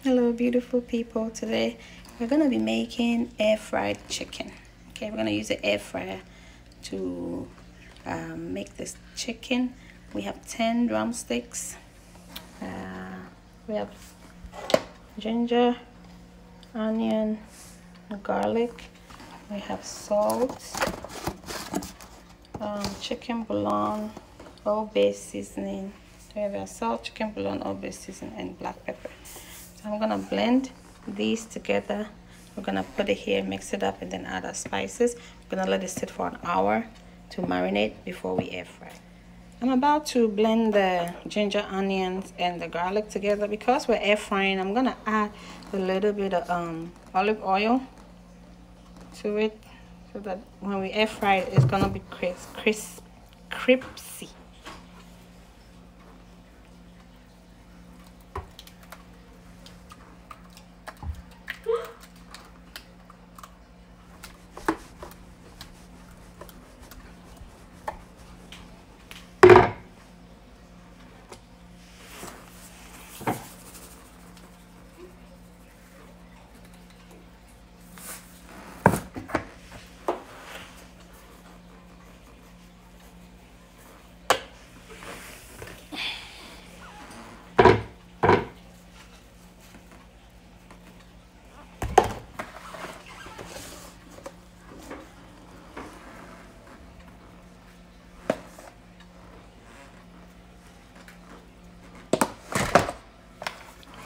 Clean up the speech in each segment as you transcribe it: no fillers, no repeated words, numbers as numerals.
Hello beautiful people. Today we're going to be making air fried chicken. Okay, we're going to use the air fryer to make this chicken. We have 10 drumsticks. We have ginger, onion, garlic. We have salt, chicken bouillon, all base seasoning. We have salt, chicken bouillon, all base seasoning, and black pepper. So I'm gonna blend these together. We're gonna put it here, mix it up, and then add our spices. We're gonna let it sit for an hour to marinate before we air fry. I'm about to blend the ginger, onions, and the garlic together. Because we're air frying, I'm gonna add a little bit of olive oil to it, so that when we air fry it, it's gonna be crispy.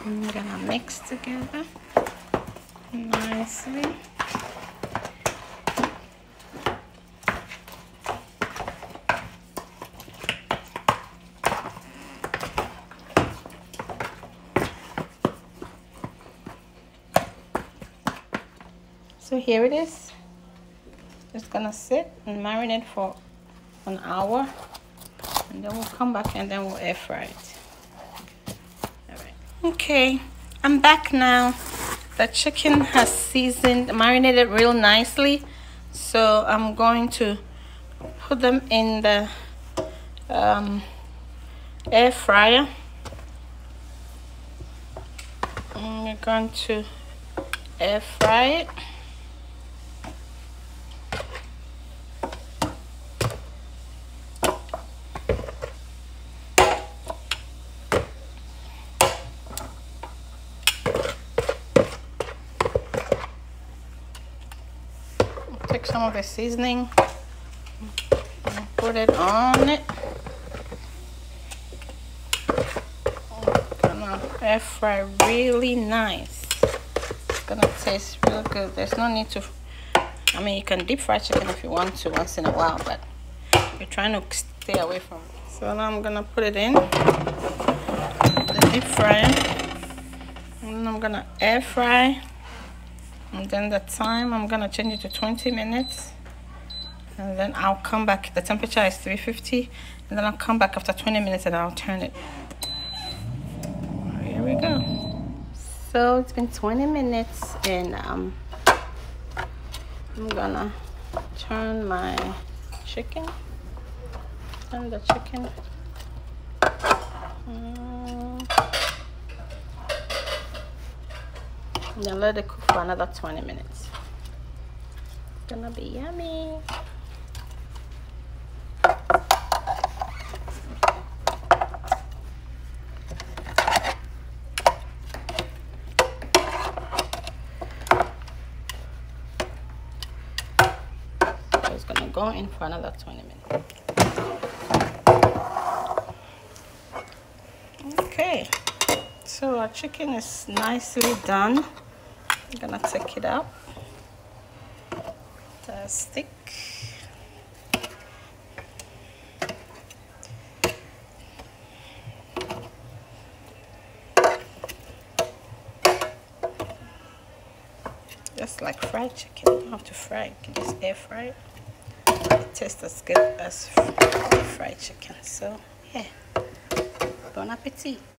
I'm gonna mix together nicely. So here it is. It's gonna sit and marinate for an hour, and then we'll come back and then we'll air fry it. Okay, I'm back now. The chicken has seasoned, marinated real nicely. So I'm going to put them in the air fryer. And we're going to air fry it. Take some of the seasoning and put it on it. Gonna air fry really nice. It's gonna taste real good. There's no need to, I mean, you can deep fry chicken if you want to once in a while, but you're trying to stay away from it. So now I'm gonna put it in the deep fryer, and I'm gonna air fry. And then the time, I'm gonna change it to 20 minutes, and then I'll come back. The temperature is 350, and then I'll come back after 20 minutes and I'll turn it. Here we go. So it's been 20 minutes, and I'm gonna turn my chicken. Turn the chicken. And then let it cook for another 20 minutes. It's gonna be yummy. So it's gonna go in for another 20 minutes. Okay, so our chicken is nicely done. I'm gonna take it out the stick. Just like fried chicken, you don't have to fry it. You can just air fry it. It tastes as good as fried chicken. So yeah, bon appetit.